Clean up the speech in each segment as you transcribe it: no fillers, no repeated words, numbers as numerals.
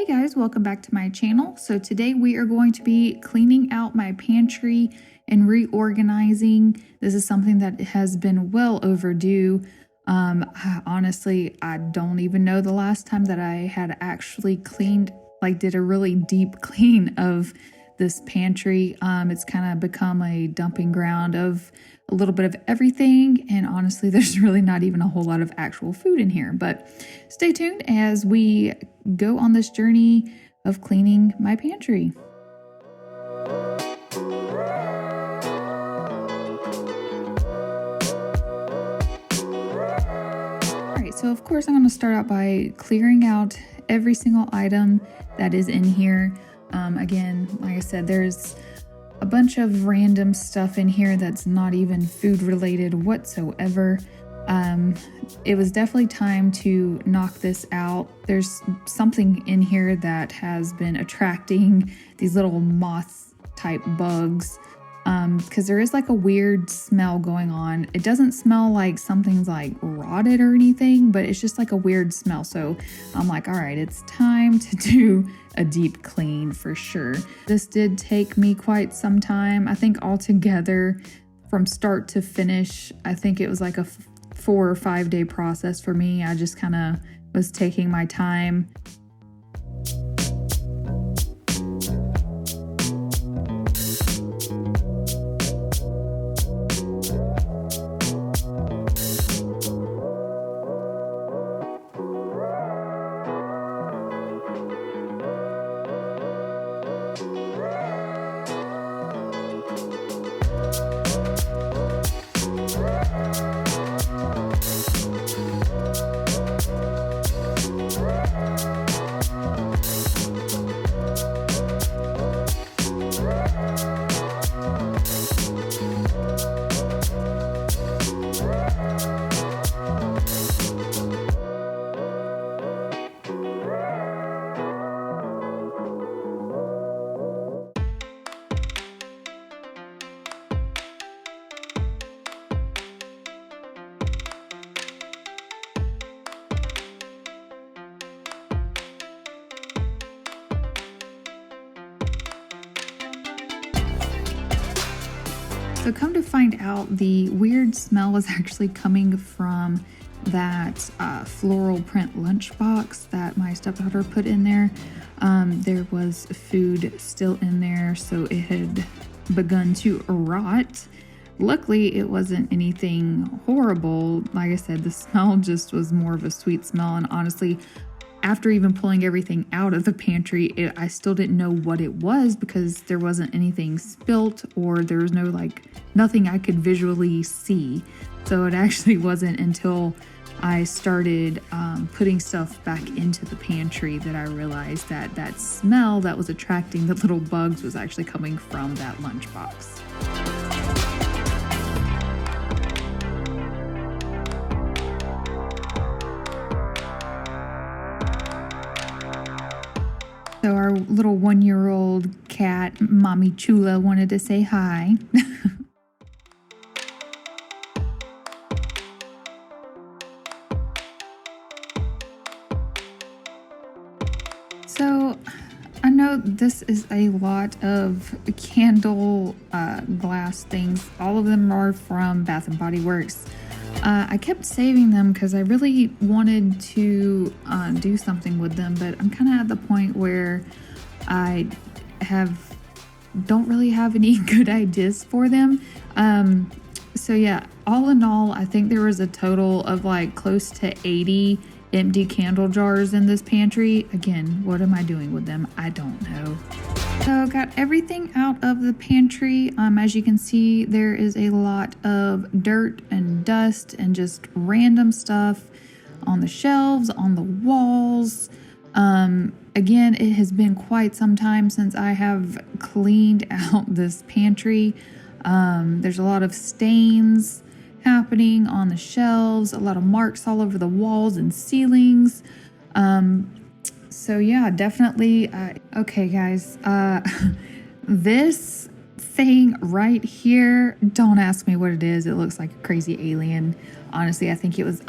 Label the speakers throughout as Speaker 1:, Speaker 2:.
Speaker 1: Hey guys, welcome back to my channel. So today we are going to be cleaning out my pantry and reorganizing. This is something that has been well overdue. Honestly, I don't even know the last time that I had actually cleaned, did a really deep clean of this pantry. It's kind of become a dumping ground of a little bit of everything, and honestly there's really not even a whole lot of actual food in here, but stay tuned as we go on this journey of cleaning my pantry. Alright, so of course I'm going to start out by clearing out every single item that is in here. Again, like I said, there's a bunch of random stuff in here that's not even food related whatsoever. It was definitely time to knock this out. There's something in here that has been attracting these little moth type bugs, because there is like a weird smell going on. It doesn't smell like something's like rotted or anything, but it's just like a weird smell. So I'm like, all right, it's time to do a deep clean for sure. This did take me quite some time. I think altogether from start to finish, I think it was like a 4 or 5 day process for me. I just kind of was taking my time. So come to find out, the weird smell was actually coming from that floral print lunchbox that my stepdaughter put in there. There was food still in there, so it had begun to rot. Luckily, it wasn't anything horrible. Like I said, the smell just was more of a sweet smell, and honestly, after even pulling everything out of the pantry, I still didn't know what it was because there wasn't anything spilt, or there was nothing I could visually see. So it actually wasn't until I started putting stuff back into the pantry that I realized that that smell that was attracting the little bugs was actually coming from that lunchbox. So our little 1-year-old cat, Mommy Chula, wanted to say hi. So I know this is a lot of candle glass things. All of them are from Bath & Body Works. I kept saving them because I really wanted to do something with them, but I'm kind of at the point where I don't really have any good ideas for them. So yeah, all in all, I think there was a total of like close to 80 empty candle jars in this pantry. Again, what am I doing with them? I don't know. So got everything out of the pantry. As you can see, there is a lot of dirt and dust and just random stuff on the shelves, on the walls. Again, it has been quite some time since I have cleaned out this pantry. There's a lot of stains happening on the shelves, a lot of marks all over the walls and ceilings. So yeah, definitely. Okay guys, this thing right here, don't ask me what it is. It looks like a crazy alien. Honestly, I think it was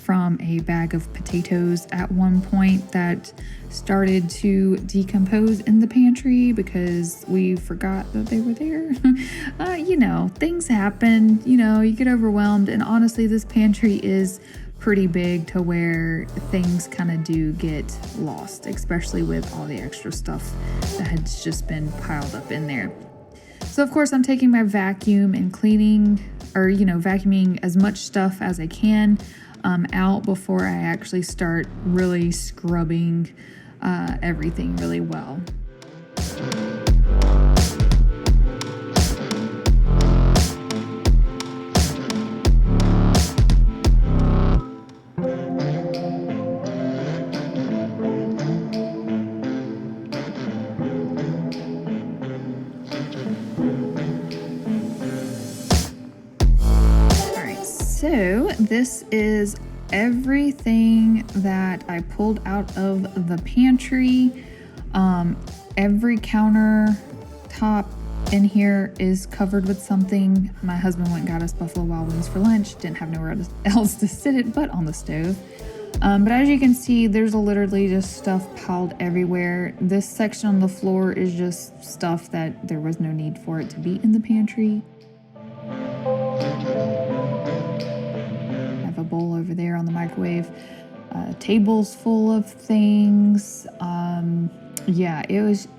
Speaker 1: from a bag of potatoes at one point that started to decompose in the pantry because we forgot that they were there. Things happen. You get overwhelmed. And honestly, this pantry is pretty big to where things kind of do get lost, especially with all the extra stuff that has just been piled up in there. So of course I'm taking my vacuum and cleaning, or vacuuming as much stuff as I can out before I actually start really scrubbing everything really well. So this is everything that I pulled out of the pantry. Every countertop in here is covered with something. My husband went and got us Buffalo Wild Wings for lunch. Didn't have nowhere else to sit it but on the stove. But as you can see, there's literally just stuff piled everywhere. This section on the floor is just stuff that there was no need for it to be in the pantry. A bowl over there on the microwave, tables full of things.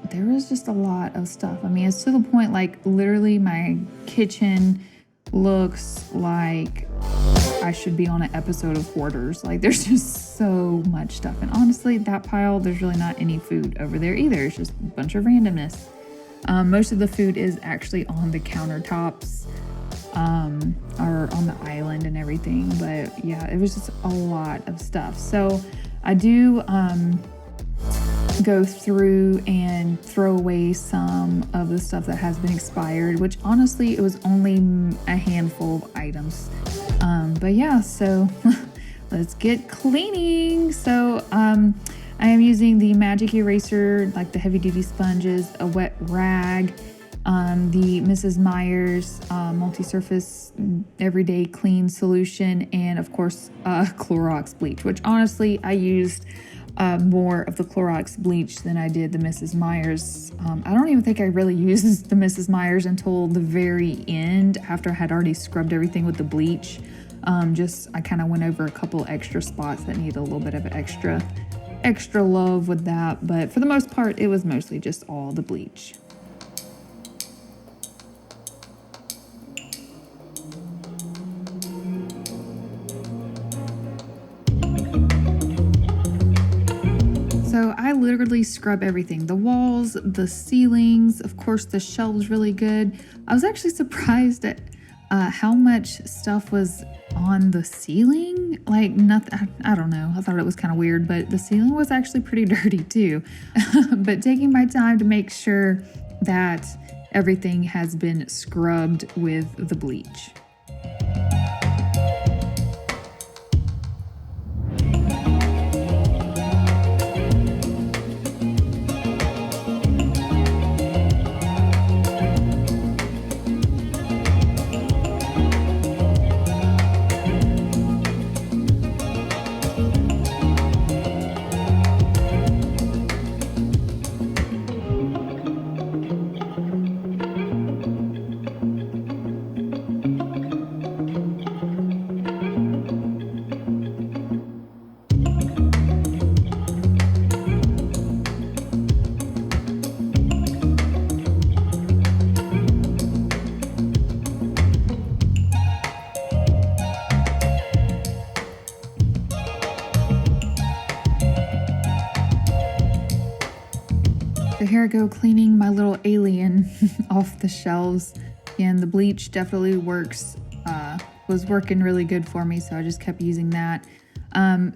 Speaker 1: There was just a lot of stuff. I mean, it's to the point like literally my kitchen looks like I should be on an episode of Hoarders. Like there's just so much stuff, and honestly that pile, there's really not any food over there either. It's just a bunch of randomness. Most of the food is actually on the countertops or on the island and everything, but yeah, it was just a lot of stuff. So I do go through and throw away some of the stuff that has been expired, which honestly it was only a handful of items, but yeah, so let's get cleaning. So I am using the magic eraser, like the heavy duty sponges, a wet rag, the Mrs. Meyer's multi-surface everyday clean solution, and of course Clorox bleach, which honestly I used more of the Clorox bleach than I did the Mrs. Meyer's. I don't even think I really used the Mrs. Meyer's until the very end, after I had already scrubbed everything with the bleach. I kind of went over a couple extra spots that needed a little bit of extra love with that, but for the most part it was mostly just all the bleach. So I literally scrub everything. The walls, the ceilings, of course the shelves really good. I was actually surprised at how much stuff was on the ceiling. Like nothing, I don't know. I thought it was kind of weird, but the ceiling was actually pretty dirty too. But taking my time to make sure that everything has been scrubbed with the bleach. So here I go cleaning my little alien off the shelves, and the bleach definitely was working really good for me, so I just kept using that.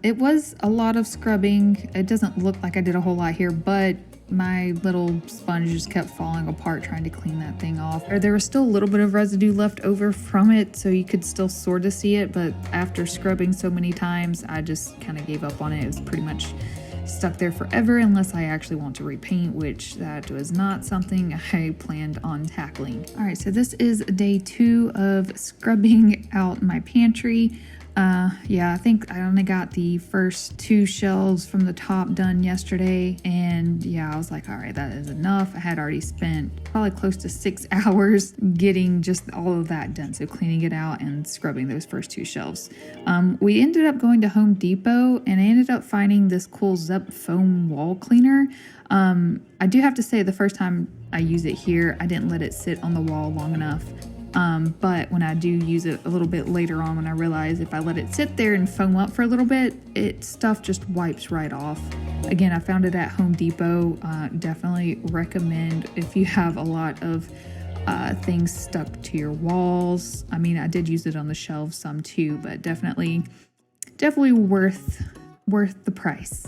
Speaker 1: It was a lot of scrubbing. It doesn't look like I did a whole lot here, but my little sponge just kept falling apart trying to clean that thing off. There was still a little bit of residue left over from it, so you could still sort of see it, but after scrubbing so many times, I just kind of gave up on it. It was pretty much stuck there forever unless I actually want to repaint, which that was not something I planned on tackling. All right, so this is day 2 of scrubbing out my pantry. Yeah, I think I only got the first 2 shelves from the top done yesterday, and yeah, I was like, all right, that is enough. I had already spent probably close to 6 hours getting just all of that done, so cleaning it out and scrubbing those first 2 shelves. We ended up going to Home Depot, and I ended up finding this cool Zep foam wall cleaner. I do have to say, the first time I used it here, I didn't let it sit on the wall long enough. But when I do use it a little bit later on, when I realize if I let it sit there and foam up for a little bit, stuff just wipes right off. Again, I found it at Home Depot. Definitely recommend if you have a lot of things stuck to your walls. I mean, I did use it on the shelves some too, but definitely worth the price.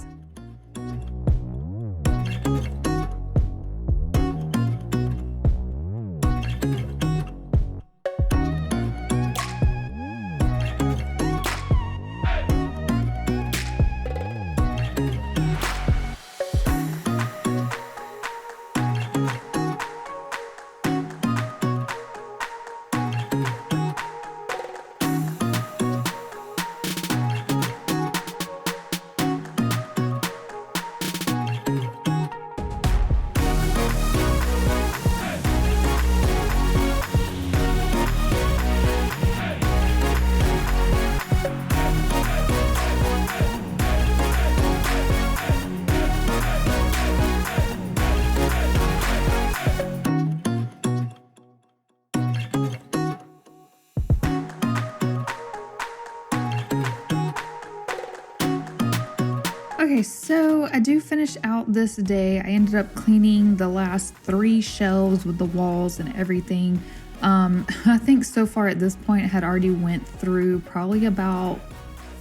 Speaker 1: Okay, so I do finish out this day. I ended up cleaning the last 3 shelves with the walls and everything. I think so far at this point I had already went through probably about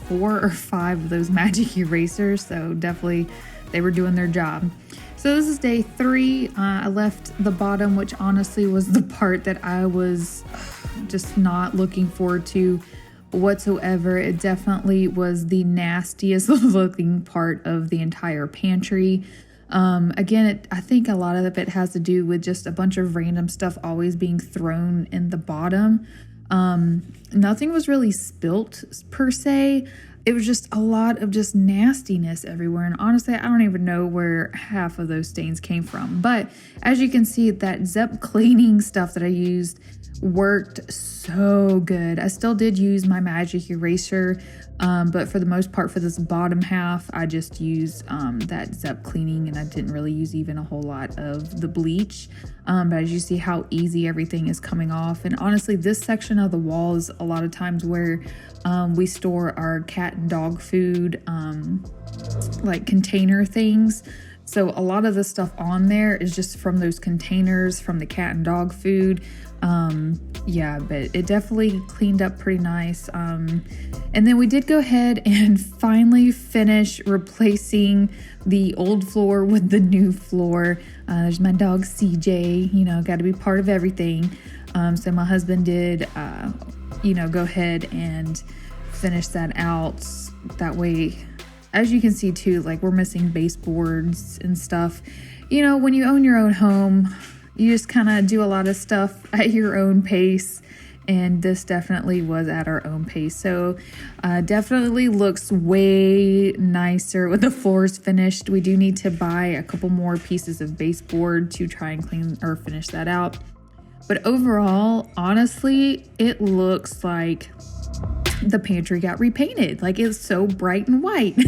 Speaker 1: 4 or 5 of those magic erasers, so definitely they were doing their job. So this is day 3. I left the bottom, which honestly was the part that I was just not looking forward to whatsoever. It definitely was the nastiest looking part of the entire pantry. Again, I think a lot of it has to do with just a bunch of random stuff always being thrown in the bottom. Nothing was really spilt per se. It was just a lot of just nastiness everywhere. And honestly, I don't even know where half of those stains came from. But as you can see, that Zep cleaning stuff that I used worked so good. I still did use my magic eraser, but for the most part for this bottom half, I just used that Zep cleaning, and I didn't really use even a whole lot of the bleach. But as you see how easy everything is coming off, and honestly, this section of the wall is a lot of times where we store our cat and dog food, like container things. So a lot of the stuff on there is just from those containers from the cat and dog food. Yeah, but it definitely cleaned up pretty nice. And then we did go ahead and finally finish replacing the old floor with the new floor. There's my dog CJ, got to be part of everything. So my husband did, go ahead and finish that out. That way, as you can see too, like we're missing baseboards and stuff. When you own your own home, you just kind of do a lot of stuff at your own pace, and this definitely was at our own pace. So definitely looks way nicer with the floors finished. We do need to buy a couple more pieces of baseboard to try and clean or finish that out. But overall, honestly, it looks like the pantry got repainted. Like, it's so bright and white.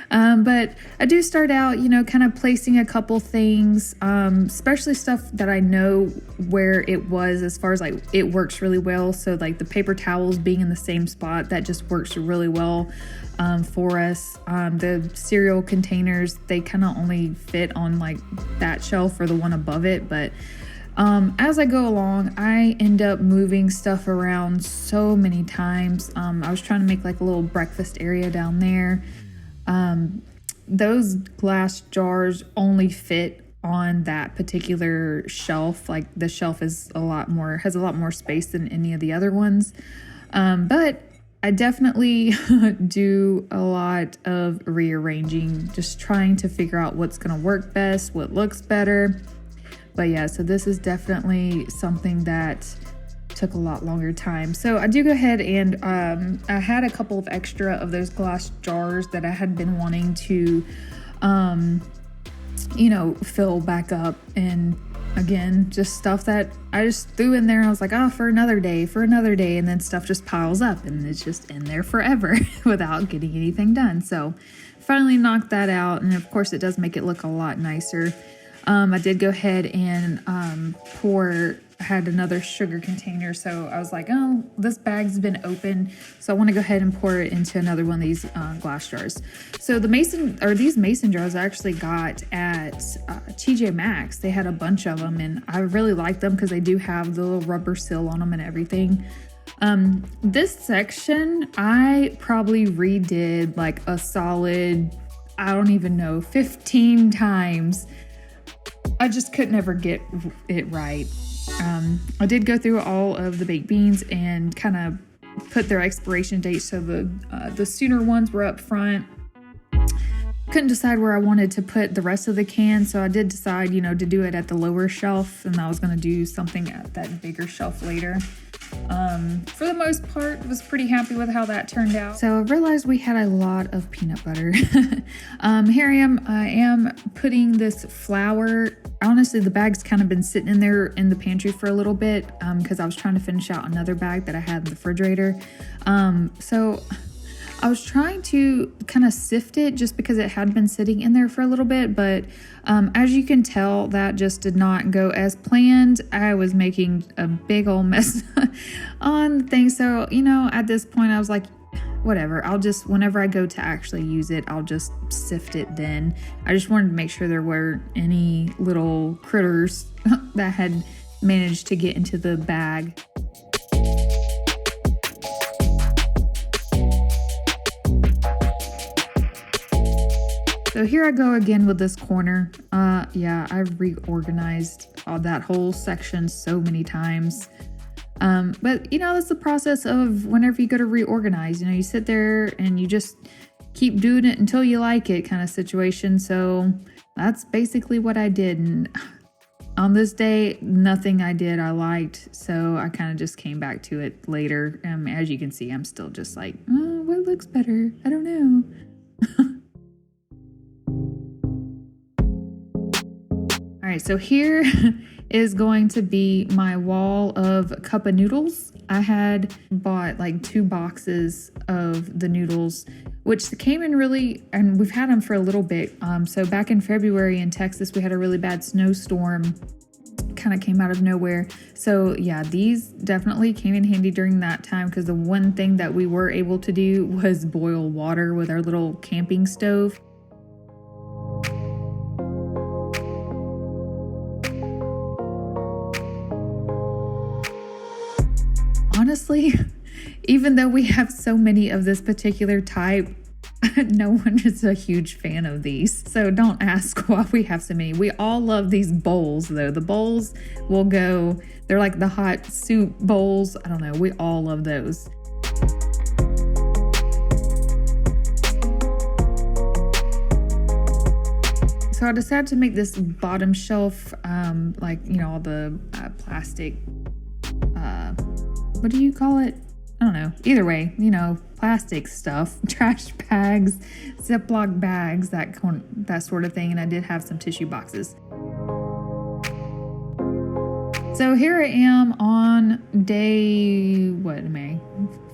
Speaker 1: But I do start out, kind of placing a couple things, especially stuff that I know where it was, as far as like it works really well. So like the paper towels being in the same spot, that just works really well for us. The cereal containers, they kind of only fit on like that shelf or the one above it. But as I go along, I end up moving stuff around so many times. I was trying to make like a little breakfast area down there. Those glass jars only fit on that particular shelf. Like the shelf has a lot more space than any of the other ones. But I definitely do a lot of rearranging, just trying to figure out what's going to work best, what looks better. But yeah, so this is definitely something that took a lot longer time. So I do go ahead and I had a couple of extra of those glass jars that I had been wanting to, fill back up. And again, just stuff that I just threw in there and I was like, oh, for another day. And then stuff just piles up and it's just in there forever without getting anything done. So finally knocked that out. And of course it does make it look a lot nicer. I did go ahead and I had another sugar container. So I was like, oh, this bag's been open. So I want to go ahead and pour it into another one of these glass jars. So these mason jars I actually got at TJ Maxx. They had a bunch of them and I really like them because they do have the little rubber seal on them and everything. This section, I probably redid like a solid, I don't even know, 15 times. I just could never get it right. I did go through all of the baked beans and kind of put their expiration dates. So the sooner ones were up front. Couldn't decide where I wanted to put the rest of the can. So I did decide, to do it at the lower shelf, and I was going to do something at that bigger shelf later. For the most part, was pretty happy with how that turned out. So I realized we had a lot of peanut butter. Here I am putting this flour. Honestly, the bag's kind of been sitting in there in the pantry for a little bit because I was trying to finish out another bag that I had in the refrigerator. So I was trying to kind of sift it just because it had been sitting in there for a little bit, but as you can tell, that just did not go as planned. I was making a big old mess on the thing. So, at this point I was like, whatever, whenever I go to actually use it, I'll just sift it then. I just wanted to make sure there weren't any little critters that had managed to get into the bag. So here I go again with this corner. I reorganized that whole section so many times. But that's the process of whenever you go to reorganize. You sit there and you just keep doing it until you like it kind of situation. So that's basically what I did. And on this day, nothing I did I liked. So I kind of just came back to it later. As you can see, I'm still just like, oh, what looks better? I don't know. All right, so here is going to be my wall of cup of noodles. I had bought like 2 boxes of the noodles, which came in and we've had them for a little bit. So back in February in Texas, we had a really bad snowstorm, kind of came out of nowhere. So yeah, these definitely came in handy during that time because the one thing that we were able to do was boil water with our little camping stove. Honestly, even though we have so many of this particular type, no one is a huge fan of these. So don't ask why we have so many. We all love these bowls though. The bowls will go, they're like the hot soup bowls. I don't know. We all love those. So I decided to make this bottom shelf, all the plastic, what do you call it? I don't know. Either way, plastic stuff, trash bags, Ziploc bags, that sort of thing. And I did have some tissue boxes. So here I am on day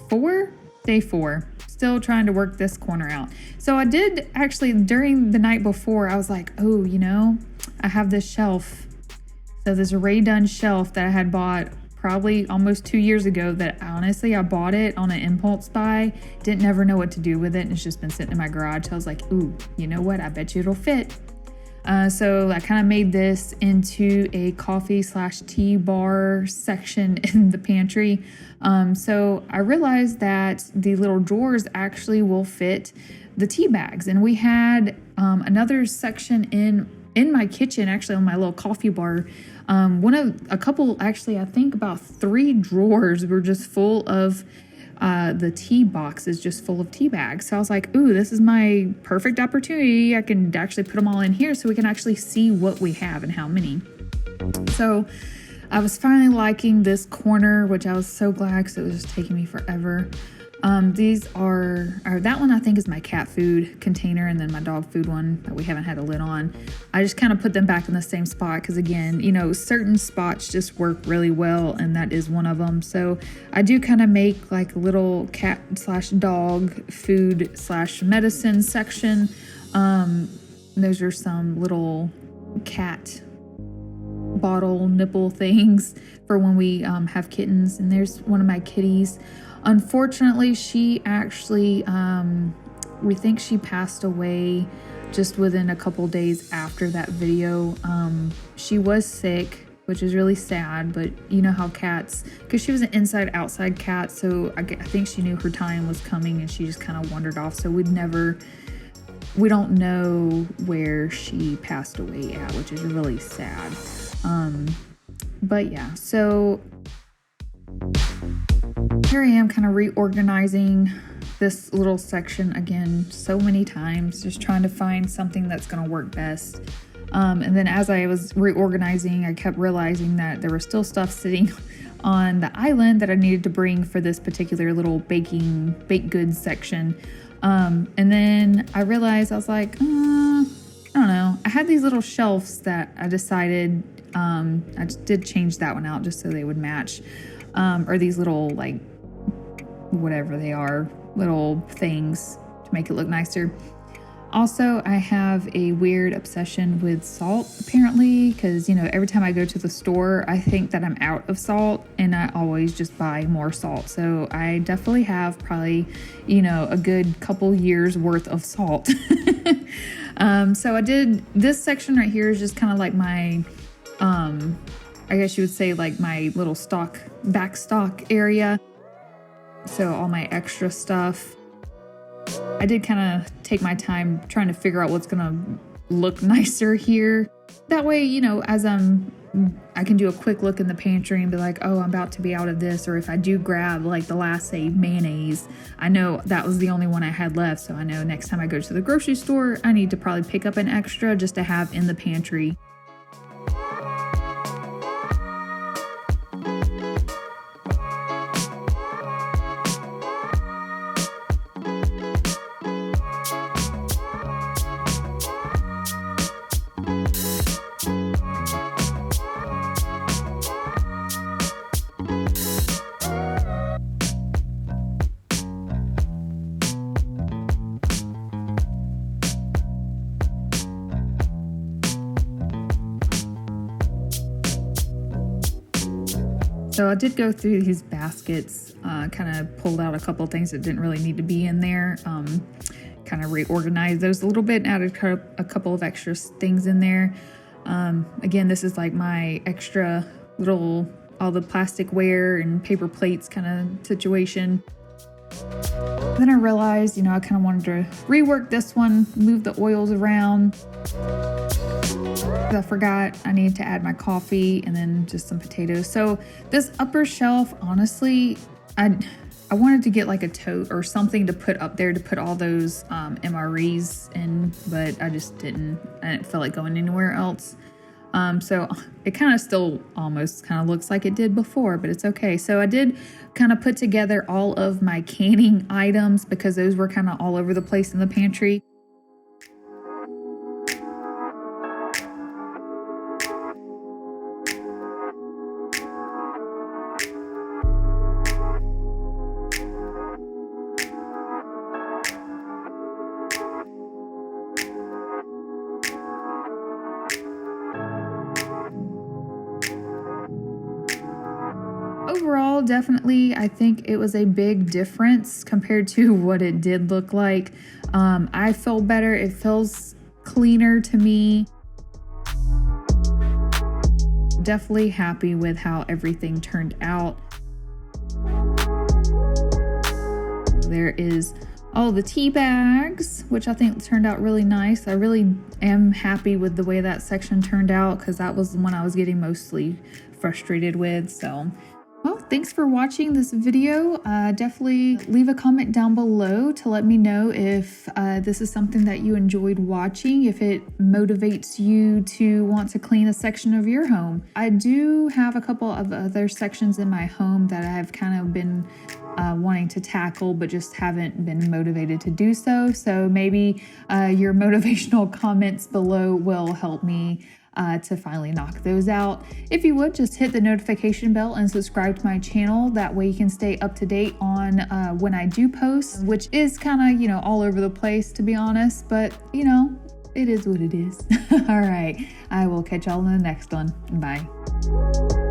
Speaker 1: 4? Day 4. Still trying to work this corner out. So I did actually, during the night before, I was like, oh, I have this shelf. So this Ray Dunn shelf that I had bought probably almost 2 years ago that honestly I bought it on an impulse buy, didn't never know what to do with it, and it's just been sitting in my garage. So I was like, ooh, you know what, I bet you it'll fit. So I kind of made this into a coffee/tea bar section in the pantry. So I realized that the little drawers actually will fit the tea bags, and we had another section in my kitchen, actually on my little coffee bar. I think about 3 drawers were just full of the tea box is just full of tea bags. So I was like, ooh, this is my perfect opportunity. I can actually put them all in here so we can actually see what we have and how many. So I was finally liking this corner, which I was so glad because it was just taking me forever. These are that one I think is my cat food container, and then my dog food one that we haven't had a lid on. I just kind of put them back in the same spot because, again, you know, certain spots just work really well, and that is one of them. So I do kind of make like a little cat / dog food / medicine section. Those are some little cat bottle nipple things for when we have kittens. And there's one of my kitties. Unfortunately, she actually, we think she passed away just within a couple days after that video. She was sick, which is really sad, but you know how cats, because she was an inside-outside cat, so I think she knew her time was coming and she just kind of wandered off. So we don't know where she passed away at, which is really sad. But yeah, so here I am kind of reorganizing this little section again so many times, just trying to find something that's going to work best. And then as I was reorganizing, I kept realizing that there was still stuff sitting on the island that I needed to bring for this particular little baked goods section. And then I realized, I was like, I don't know. I had these little shelves that I decided, I just did change that one out just so they would match. Or these little, like, whatever they are, little things to make it look nicer. Also, I have a weird obsession with salt, apparently, because, you know, every time I go to the store, I think that I'm out of salt, and I always just buy more salt. So I definitely have probably, you know, a good couple years worth of salt. So I did, this section right here is just kind of like my, I guess you would say like my little back stock area. So all my extra stuff. I did kind of take my time trying to figure out what's going to look nicer here. That way, you know, as I can do a quick look in the pantry and be like, oh, I'm about to be out of this. Or if I do grab like the last, say, mayonnaise, I know that was the only one I had left. So I know next time I go to the grocery store, I need to probably pick up an extra just to have in the pantry. So I did go through these baskets, kind of pulled out a couple of things that didn't really need to be in there, kind of reorganized those a little bit and added a couple of extra things in there. Again, this is like my extra little, all the plasticware and paper plates kind of situation. Then I realized, you know, I kind of wanted to rework this one, move the oils around. I forgot I needed to add my coffee and then just some potatoes. So this upper shelf, honestly, I wanted to get like a tote or something to put up there to put all those MREs in, but I just didn't feel like going anywhere else. So it kind of still almost kind of looks like it did before, but it's okay. So I did kind of put together all of my canning items because those were kind of all over the place in the pantry. Overall, definitely, I think it was a big difference compared to what it did look like. I feel better. It feels cleaner to me. Definitely happy with how everything turned out. There is all the tea bags, which I think turned out really nice. I really am happy with the way that section turned out because that was the one I was getting mostly frustrated with. So Well, thanks for watching this video. Definitely leave a comment down below to let me know if this is something that you enjoyed watching, if it motivates you to want to clean a section of your home. I do have a couple of other sections in my home that I've kind of been wanting to tackle, but just haven't been motivated to do so. So maybe your motivational comments below will help me to finally knock those out. If you would, just hit the notification bell and subscribe to my channel. That way you can stay up to date on when I do post, which is kind of, all over the place, to be honest, but it is what it is. All right, I will catch y'all in the next one. Bye.